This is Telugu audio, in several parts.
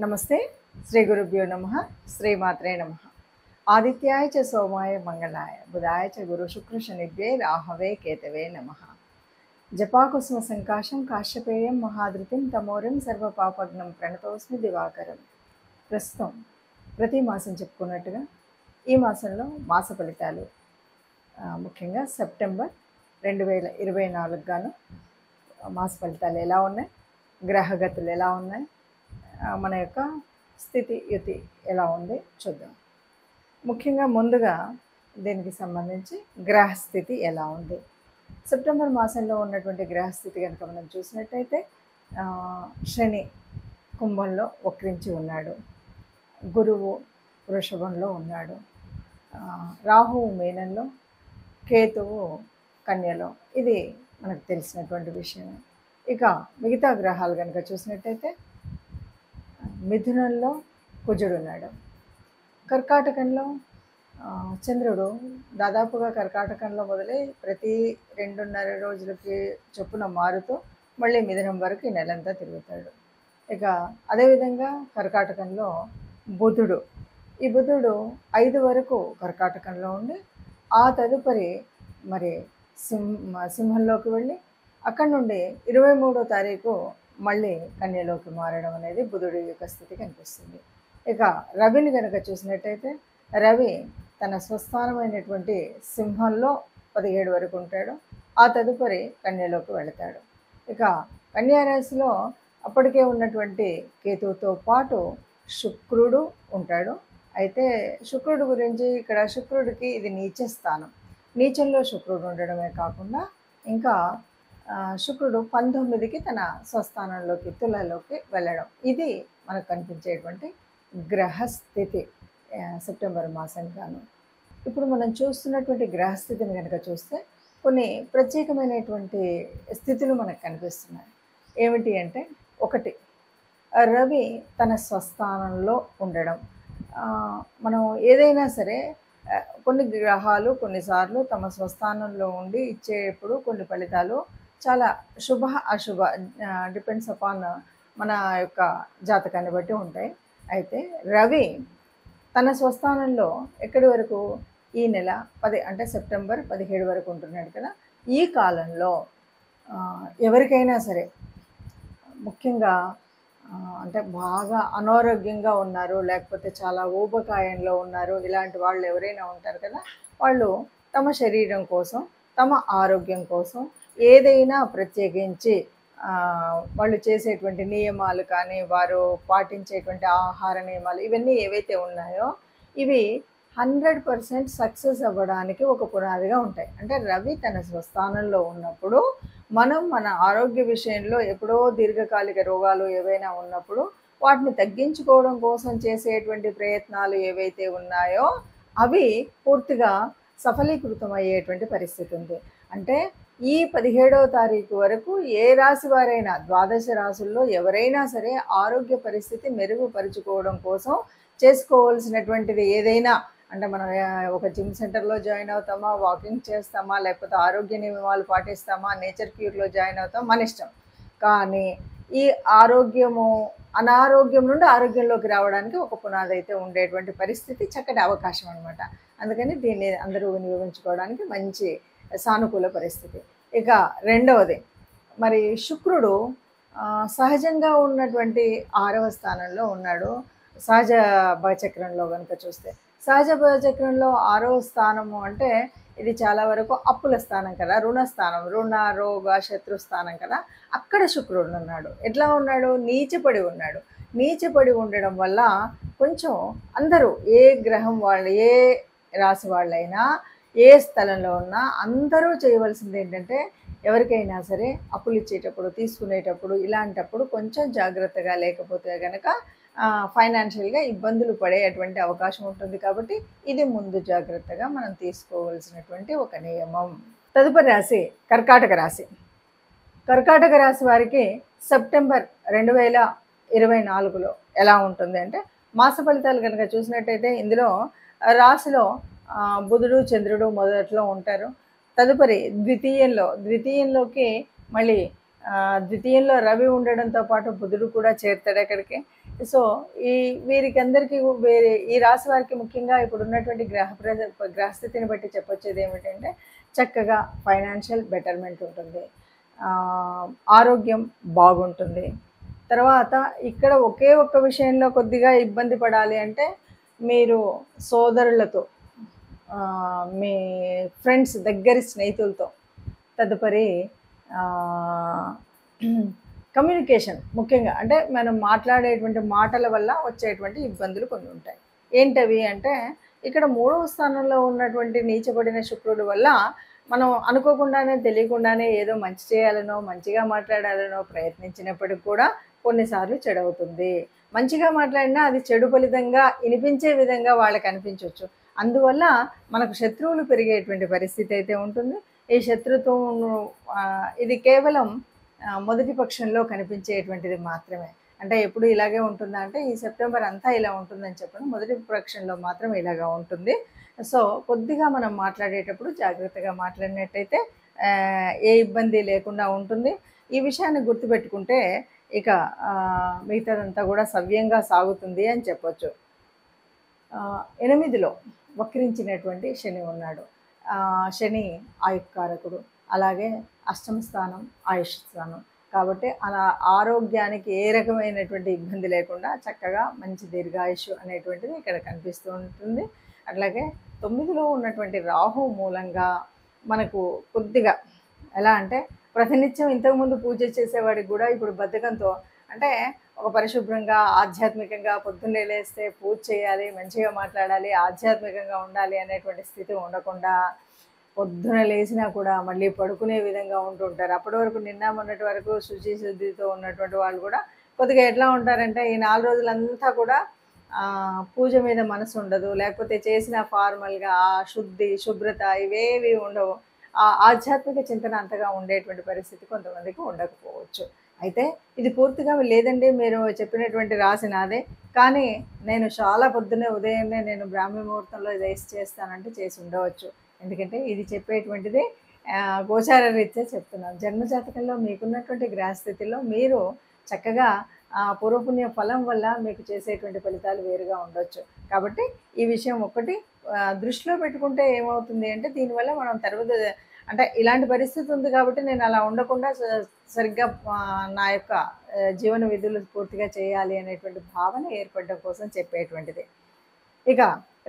నమస్తే. శ్రీ గురుభ్యో నమః. శ్రీమాత్రే నమః. ఆదిత్యాయ చ సోమాయ మంగళాయ బుధాయ చ గురు శుక్ర శనిభ్యే రాహవే కేతవే నమః. జపాకుసుమ సంకాశం కాశ్యపేయం మహాధృతిం తమోరం సర్వపాపగ్నం ప్రణతోస్మి దివాకరం. ప్రస్తుతం ప్రతి మాసం చెప్పుకున్నట్టుగా ఈ మాసంలో మాస ఫలితాలు ముఖ్యంగా సెప్టెంబర్ 2024 గాను మాస ఫలితాలు ఎలా ఉన్నాయి, గ్రహగతులు ఎలా ఉన్నాయి, మన యొక్క స్థితి యుతి ఎలా ఉంది చూద్దాం. ముఖ్యంగా ముందుగా దీనికి సంబంధించి గ్రహస్థితి ఎలా ఉంది. సెప్టెంబర్ మాసంలో ఉన్నటువంటి గ్రహస్థితి కనుక మనం చూసినట్టయితే శని కుంభంలో వక్రించి ఉన్నాడు, గురువు వృషభంలో ఉన్నాడు, రాహువు మీనంలో, కేతువు కన్యలో. ఇది మనకు తెలిసినటువంటి విషయమే. ఇక మిగతా గ్రహాలు కనుక చూసినట్టయితే మిథునంలో కుజుడు ఉన్నాడు, కర్కాటకంలో చంద్రుడు దాదాపుగా కర్కాటకంలో మొదలై ప్రతి 2.5 రోజులకి చొప్పున మారుతూ మళ్ళీ మిథునం వరకు ఈ నెలంతా తిరుగుతాడు. ఇక అదేవిధంగా కర్కాటకంలో బుధుడు, ఈ బుధుడు 5 వరకు కర్కాటకంలో ఉండి ఆ తదుపరి మరి సింహంలోకి వెళ్ళి అక్కడి నుండి 23వ తారీఖు మళ్ళీ కన్యలోకి మారడం అనేది బుధుడి యొక్క స్థితి కనిపిస్తుంది. ఇక రవిని కనుక చూసినట్టయితే రవి తన స్వస్థానమైనటువంటి సింహంలో 17 వరకు ఉంటాడు, ఆ తదుపరి కన్యలోకి వెళతాడు. ఇక కన్యారాశిలో అప్పటికే ఉన్నటువంటి కేతువుతో పాటు శుక్రుడు ఉంటాడు. అయితే శుక్రుడు గురించి ఇక్కడ శుక్రుడికి ఇది నీచ స్థానం. నీచంలో శుక్రుడు ఉండడమే కాకుండా ఇంకా శుక్రుడు 19కి తన స్వస్థానంలోకి తులలోకి వెళ్ళడం, ఇది మనకు కనిపించేటువంటి గ్రహస్థితి సెప్టెంబర్ మాసం గాను. ఇప్పుడు మనం చూస్తున్నటువంటి గ్రహస్థితిని కనుక చూస్తే కొన్ని ప్రత్యేకమైనటువంటి స్థితులు మనకు కనిపిస్తున్నాయి. ఏమిటి అంటే, ఒకటి, రవి తన స్వస్థానంలో ఉండడం. మనం ఏదైనా సరే కొన్ని గ్రహాలు కొన్నిసార్లు తమ స్వస్థానంలో ఉండి ఇచ్చేప్పుడు కొన్ని ఫలితాలు చాలా శుభ అశుభ డిపెండ్స్ అపాన్ మన యొక్క జాతకాన్ని బట్టి ఉంటాయి. అయితే రవి తన స్వస్థానంలో ఎక్కడి వరకు, ఈ నెల 10 అంటే సెప్టెంబర్ 17 వరకు ఉంటున్నాడు కదా. ఈ కాలంలో ఎవరికైనా సరే ముఖ్యంగా అంటే బాగా అనారోగ్యంగా ఉన్నారు, లేకపోతే చాలా ఊబకాయంలో ఉన్నారు, ఇలాంటి వాళ్ళు ఎవరైనా ఉంటారు కదా, వాళ్ళు తమ శరీరం కోసం, తమ ఆరోగ్యం కోసం ఏదైనా ప్రత్యేకించి వాళ్ళు చేసేటువంటి నియమాలు కానీ, వారు పాటించేటువంటి ఆహార నియమాలు ఇవన్నీ ఏవైతే ఉన్నాయో ఇవి 100% సక్సెస్ అవ్వడానికి ఒక పునాదిగా ఉంటాయి. అంటే రవి తన స్వస్థానంలో ఉన్నప్పుడు మనం మన ఆరోగ్య విషయంలో ఎప్పుడో దీర్ఘకాలిక రోగాలు ఏవైనా ఉన్నప్పుడు వాటిని తగ్గించుకోవడం కోసం చేసేటువంటి ప్రయత్నాలు ఏవైతే ఉన్నాయో అవి పూర్తిగా సఫలీకృతం అయ్యేటువంటి పరిస్థితి ఉంది. అంటే ఈ 17వ తారీఖు వరకు ఏ రాశి వారైనా, 12 రాశుల్లో ఎవరైనా సరే ఆరోగ్య పరిస్థితి మెరుగుపరుచుకోవడం కోసం చేసుకోవాల్సినటువంటిది ఏదైనా, అంటే మనం ఒక జిమ్ సెంటర్లో జాయిన్ అవుతామా, వాకింగ్ చేస్తామా, లేకపోతే ఆరోగ్య నియమాలు పాటిస్తామా, నేచర్ క్యూర్లో జాయిన్ అవుతాం, మన ఇష్టం. కానీ ఈ అనారోగ్యం నుండి ఆరోగ్యంలోకి రావడానికి ఒక పునాది అయితే ఉండేటువంటి పరిస్థితి, చక్కటి అవకాశం అనమాట. అందుకని దీన్ని అందరూ వినియోగించుకోవడానికి మంచి సానుకూల పరిస్థితి. ఇక రెండవది, మరి శుక్రుడు సహజంగా ఉన్నటువంటి 6వ స్థానంలో ఉన్నాడు. సహజ భవచక్రంలో కనుక చూస్తే, సహజ భవచక్రంలో 6వ స్థానము అంటే ఇది చాలా వరకు అప్పుల స్థానం కదా, రుణస్థానం, రుణ రోగ శత్రు స్థానం కదా. అక్కడ శుక్రుడు ఉన్నాడు. ఎట్లా ఉన్నాడు? నీచపడి ఉన్నాడు. నీచపడి ఉండడం వల్ల కొంచెం అందరూ, ఏ గ్రహం వాళ్ళు, ఏ రాశి వాళ్ళైనా, ఏ స్థలంలో ఉన్నా అందరూ చేయవలసింది ఏంటంటే, ఎవరికైనా సరే అప్పులు ఇచ్చేటప్పుడు, తీసుకునేటప్పుడు, ఇలాంటప్పుడు కొంచెం జాగ్రత్తగా లేకపోతే కనుక ఫైనాన్షియల్గా ఇబ్బందులు పడేటువంటి అవకాశం ఉంటుంది. కాబట్టి ఇది ముందు జాగ్రత్తగా మనం తీసుకోవాల్సినటువంటి ఒక నియమం. తదుపరి రాశి కర్కాటక రాశి. కర్కాటక రాశి వారికి సెప్టెంబర్ 2024లో ఎలా ఉంటుంది అంటే, మాస ఫలితాలు కనుక చూసినట్టయితే ఇందులో రాశిలో బుధుడు చంద్రుడు మొదట్లో ఉంటారు. తదుపరి ద్వితీయంలోకి మళ్ళీ ద్వితీయంలో రవి ఉండడంతో పాటు బుధుడు కూడా చేరుతాడు అక్కడికి. సో ఈ వీరికందరికీ వేరే ఈ రాశి వారికి ముఖ్యంగా ఇప్పుడు ఉన్నటువంటి గ్రహస్థితిని బట్టి చెప్పొచ్చేది ఏమిటంటే చక్కగా ఫైనాన్షియల్ బెటర్మెంట్ ఉంటుంది, ఆరోగ్యం బాగుంటుంది. తర్వాత ఇక్కడ ఒకే ఒక్క విషయంలో కొద్దిగా ఇబ్బంది పడాలి అంటే మీరు సోదరులతో, మీ ఫ్రెండ్స్, దగ్గరి స్నేహితులతో, తదుపరి కమ్యూనికేషన్ ముఖ్యంగా అంటే మనం మాట్లాడేటువంటి మాటల వల్ల వచ్చేటువంటి ఇబ్బందులు కొన్ని ఉంటాయి. ఏంటవి అంటే ఇక్కడ 3వ స్థానంలో ఉన్నటువంటి నీచబడిన శుక్రుడి వల్ల మనం అనుకోకుండానే తెలియకుండానే ఏదో మంచి చేయాలనో మంచిగా మాట్లాడాలనో ప్రయత్నించినప్పటికి కూడా కొన్నిసార్లు చెడవుతుంది. మంచిగా మాట్లాడినా అది చెడు ఫలితంగా వినిపించే విధంగా వాళ్ళకి అనిపించవచ్చు. అందువల్ల మనకు శత్రువులు పెరిగేటువంటి పరిస్థితి అయితే ఉంటుంది. ఈ శత్రుత్వం ఇది కేవలం మొదటి పక్షంలో కనిపించేటువంటిది మాత్రమే. అంటే ఎప్పుడు ఇలాగే ఉంటుందా అంటే ఈ సెప్టెంబర్ అంతా ఇలా ఉంటుందని చెప్పడం, మొదటి పక్షంలో మాత్రం ఇలాగా ఉంటుంది. సో కొద్దిగా మనం మాట్లాడేటప్పుడు జాగ్రత్తగా మాట్లాడినట్టయితే ఏ ఇబ్బంది లేకుండా ఉంటుంది. ఈ విషయాన్ని గుర్తుపెట్టుకుంటే ఇక మిగతాదంతా కూడా సవ్యంగా సాగుతుంది అని చెప్పొచ్చు. 8లో వక్రించినటువంటి శని ఉన్నాడు. శని ఆయుక్కారకుడు, అలాగే అష్టమ స్థానం ఆయుష్ స్థానం. కాబట్టి అలా ఆరోగ్యానికి ఏ రకమైనటువంటి ఇబ్బంది లేకుండా చక్కగా మంచి దీర్ఘాయుష్ అనేటువంటిది ఇక్కడ కనిపిస్తూ ఉంటుంది. అట్లాగే 9లో ఉన్నటువంటి రాహు మూలంగా మనకు కొద్దిగా ఎలా అంటే ప్రతినిత్యం ఇంతకుముందు పూజ చేసేవాడికి కూడా ఇప్పుడు బద్ధకంతో, అంటే ఒక పరిశుభ్రంగా ఆధ్యాత్మికంగా పొద్దున్నే లేస్తే పూజ చేయాలి, మంచిగా మాట్లాడాలి, ఆధ్యాత్మికంగా ఉండాలి అనేటువంటి స్థితి ఉండకుండా పొద్దున లేచినా కూడా మళ్ళీ పడుకునే విధంగా ఉంటుంటారు. అప్పటి వరకు నిన్న మొన్నటి వరకు శుద్ధితో ఉన్నటువంటి వాళ్ళు కూడా కొద్దిగా ఎట్లా ఉంటారంటే ఈ 4 రోజులంతా కూడా పూజ మీద మనసు ఉండదు, లేకపోతే చేసిన ఫార్మల్గా శుభ్రత ఇవేవి ఉండవు. ఆధ్యాత్మిక చింతన అంతగా ఉండేటువంటి పరిస్థితి కొంతమందికి ఉండకపోవచ్చు. అయితే ఇది పూర్తిగా లేదండి మీరు చెప్పినటువంటి రాశి నాదే, కానీ నేను చాలా పొద్దున్నే ఉదయాన్నే నేను బ్రాహ్మీ ముహూర్తంలో ఇది చేస్తానంటే చేసి ఉండవచ్చు. ఎందుకంటే ఇది చెప్పేటువంటిది గోచార రీత్యా చెప్తున్నాను. జన్మజాతకంలో మీకున్నటువంటి గ్రహస్థితిలో మీరు చక్కగా పూర్వపుణ్య ఫలం వల్ల మీకు చేసేటువంటి ఫలితాలు వేరుగా ఉండొచ్చు. కాబట్టి ఈ విషయం ఒక్కటి దృష్టిలో పెట్టుకుంటే ఏమవుతుంది అంటే దీనివల్ల మనం తర్వాత అంటే ఇలాంటి పరిస్థితి ఉంది కాబట్టి నేను అలా ఉండకుండా సరిగ్గా నా యొక్క జీవన విధులు పూర్తిగా చేయాలి అనేటువంటి భావన ఏర్పడడం కోసం చెప్పేటువంటిది. ఇక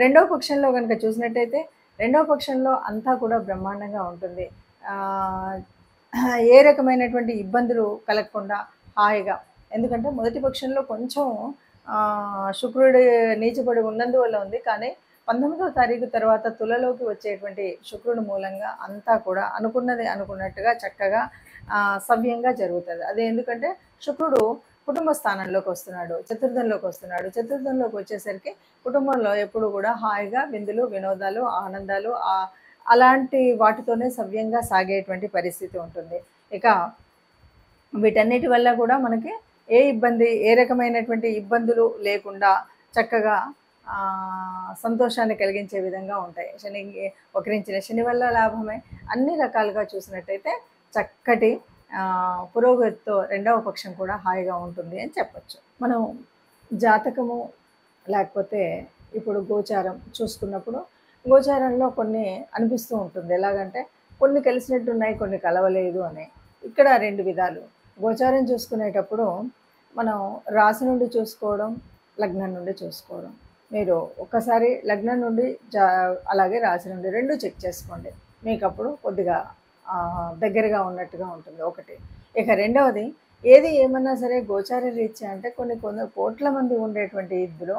2వ పక్షంలో కనుక చూసినట్టయితే 2వ పక్షంలో అంతా కూడా బ్రహ్మాండంగా ఉంటుంది. ఏ రకమైనటువంటి ఇబ్బందులు కలగకుండా హాయిగా, ఎందుకంటే మొదటి పక్షంలో కొంచెం శుక్రుడి నీచపడి ఉన్నందువల్ల ఉంది. కానీ 19వ తారీఖు తర్వాత తులలోకి వచ్చేటువంటి శుక్రుడి మూలంగా అంతా కూడా అనుకున్నది అనుకున్నట్టుగా చక్కగా సవ్యంగా జరుగుతుంది. అదే ఎందుకంటే శుక్రుడు కుటుంబ స్థానంలోకి వస్తున్నాడు, చతుర్థంలోకి వస్తున్నాడు. చతుర్థంలోకి వచ్చేసరికి కుటుంబంలో ఎప్పుడు కూడా హాయిగా విందులు, వినోదాలు, ఆనందాలు అలాంటి వాటితోనే సవ్యంగా సాగేటువంటి పరిస్థితి ఉంటుంది. ఇక వీటన్నిటి వల్ల కూడా మనకి ఏ రకమైనటువంటి ఇబ్బందులు లేకుండా చక్కగా సంతోషాన్ని కలిగించే విధంగా ఉంటాయి. వక్రించిన శని వల్ల లాభమే. అన్ని రకాలుగా చూసినట్టయితే చక్కటి పురోగతితో 2వ పక్షం కూడా హాయిగా ఉంటుంది అని చెప్పచ్చు. మనం జాతకము లేకపోతే ఇప్పుడు గోచారం చూసుకున్నప్పుడు గోచారంలో కొన్ని అనిపిస్తూ ఉంటుంది. ఎలాగంటే కొన్ని కలిసినట్టున్నాయి, కొన్ని కలవలేదు అని. ఇక్కడ 2 విధాలు. గోచారం చూసుకునేటప్పుడు మనం రాశి నుండి చూసుకోవడం, లగ్నం నుండి చూసుకోవడం. మీరు ఒక్కసారి లగ్నం నుండి అలాగే రాశి నుండి 2 చెక్ చేసుకోండి. మీకు అప్పుడు కొద్దిగా దగ్గరగా ఉన్నట్టుగా ఉంటుంది ఒకటి. ఇక 2వది ఏది ఏమన్నా సరే గోచార రీత్యా అంటే కొన్ని కోట్ల మంది ఉండేటువంటి ఇందులో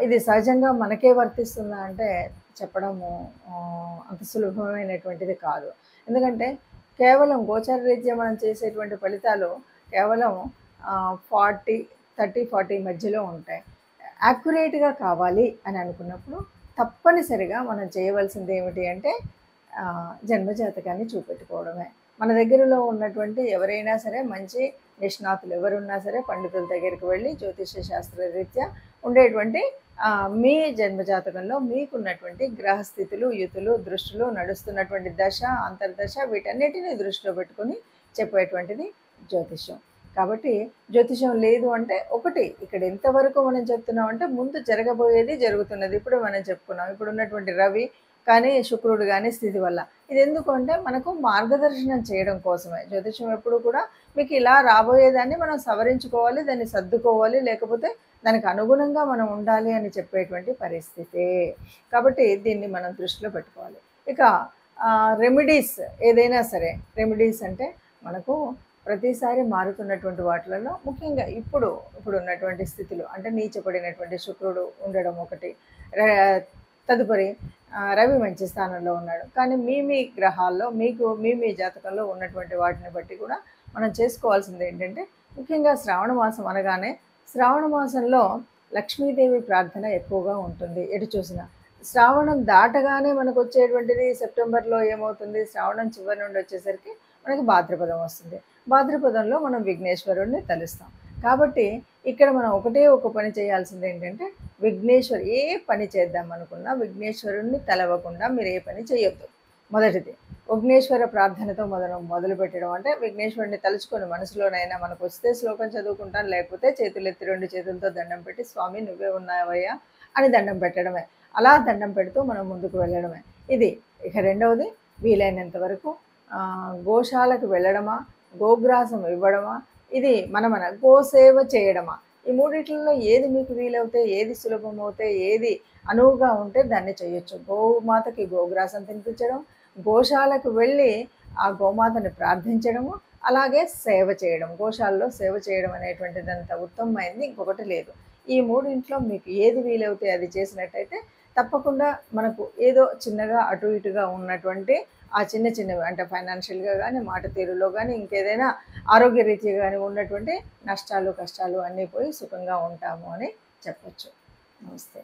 ఇది సహజంగా మనకే వర్తిస్తుందా అంటే చెప్పడము అంత సులభమైనటువంటిది కాదు. ఎందుకంటే కేవలం గోచార రీత్యా మనం చేసేటువంటి ఫలితాలు కేవలం 30-40 మధ్యలో ఉంటాయి. యాక్యురేట్గా కావాలి అని అనుకున్నప్పుడు తప్పనిసరిగా మనం చేయవలసింది ఏమిటి అంటే జన్మజాతకాన్ని చూపెట్టుకోవడమే. మన దగ్గరలో ఉన్నటువంటి ఎవరైనా సరే మంచి నిష్ణాతులు ఎవరున్నా సరే పండితుల దగ్గరికి వెళ్ళి జ్యోతిష శాస్త్ర రీత్యా ఉండేటువంటి మీ జన్మజాతకంలో మీకున్నటువంటి గ్రహస్థితులు, యుతులు, దృష్టిలో నడుస్తున్నటువంటి దశ, అంతర్దశ వీటన్నిటిని దృష్టిలో పెట్టుకొని చెప్పేటువంటిది జ్యోతిష్యం. కాబట్టి జ్యోతిషం లేదు అంటే ఒకటి ఇక్కడ ఎంతవరకు మనం చెప్తున్నాం అంటే ముందు జరగబోయేది జరుగుతున్నది. ఇప్పుడు మనం చెప్పుకున్నాం. ఇప్పుడు ఉన్నటువంటి రవి కానీ శుక్రుడు కానీ స్థితి వల్ల ఇది ఎందుకు అంటే మనకు మార్గదర్శనం చేయడం కోసమే. జ్యోతిషం ఎప్పుడు కూడా మీకు ఇలా రాబోయేదాన్ని మనం సవరించుకోవాలి, దాన్ని సర్దుకోవాలి, లేకపోతే దానికి అనుగుణంగా మనం ఉండాలి అని చెప్పేటువంటి పరిస్థితే. కాబట్టి దీన్ని మనం దృష్టిలో పెట్టుకోవాలి. ఇక రెమెడీస్ ఏదైనా సరే, రెమెడీస్ అంటే మనకు ప్రతిసారి మారుతున్నటువంటి వాటిలలో ముఖ్యంగా ఇప్పుడు ఉన్నటువంటి స్థితిలో అంటే నీచపడినటువంటి శుక్రుడు ఉండడం ఒకటి, తదుపరి రవి మంచి స్థానంలో ఉన్నాడు. కానీ మీ గ్రహాల్లో మీకు మీ జాతకంలో ఉన్నటువంటి వాటిని బట్టి కూడా మనం చేసుకోవాల్సింది ఏంటంటే ముఖ్యంగా శ్రావణ మాసం అనగానే శ్రావణ మాసంలో లక్ష్మీదేవి ప్రార్థన ఎక్కువగా ఉంటుంది. ఎటు చూసినా శ్రావణం దాటగానే మనకు వచ్చేటువంటిది సెప్టెంబర్లో ఏమవుతుంది, శ్రావణం చివరి నుండి వచ్చేసరికి మనకి భాద్రపదం వస్తుంది. భాద్రపదంలో మనం విఘ్నేశ్వరుడిని తలుస్తాం. కాబట్టి ఇక్కడ మనం ఒక పని చేయాల్సింది ఏంటంటే విఘ్నేశ్వరు ఏ పని చేద్దాం అనుకున్నా విఘ్నేశ్వరుణ్ణి తలవకుండా మీరు ఏ పని చేయొద్దు. మొదటిది విఘ్నేశ్వర ప్రార్థనతో మొదలు పెట్టడం అంటే విఘ్నేశ్వరుని తలుచుకొని మనసులోనైనా మనకు వస్తే శ్లోకం చదువుకుంటాను, లేకపోతే చేతులెత్తి 2 చేతులతో దండం పెట్టి స్వామి నువ్వే ఉన్నావయ్యా అని దండం పెట్టడమే. అలా దండం పెడుతూ మనం ముందుకు వెళ్ళడమే ఇది. ఇక రెండవది వీలైనంత వరకు గోశాలకు వెళ్ళడమా, గోగ్రాసం ఇవ్వడమా, ఇది మన గోసేవ చేయడమా, ఈ మూడిట్లలో ఏది మీకు వీలవుతే, ఏది సులభమవుతే, ఏది అనువుగా ఉంటే దాన్ని చేయొచ్చు. గోమాతకి గోగ్రాసం తినిపించడం, గోశాలకు వెళ్ళి ఆ గోమాతని ప్రార్థించడము, అలాగే సేవ చేయడం. గోశాలలో సేవ చేయడం అనేటువంటిదంత ఉత్తమమైంది ఇంకొకటి లేదు. ఈ మూడింట్లో మీకు ఏది వీలవుతే అది చేసినట్టయితే తప్పకుండా మనకు ఏదో చిన్నగా అటు ఇటుగా ఉన్నటువంటి ఆ చిన్నవి అంటే ఫైనాన్షియల్గా కానీ, మాట తీరులో కానీ, ఇంకేదైనా ఆరోగ్యరీత్యా కానీ ఉన్నటువంటి నష్టాలు కష్టాలు అన్నీ పోయి సుఖంగా ఉంటాము అని చెప్పచ్చు. నమస్తే.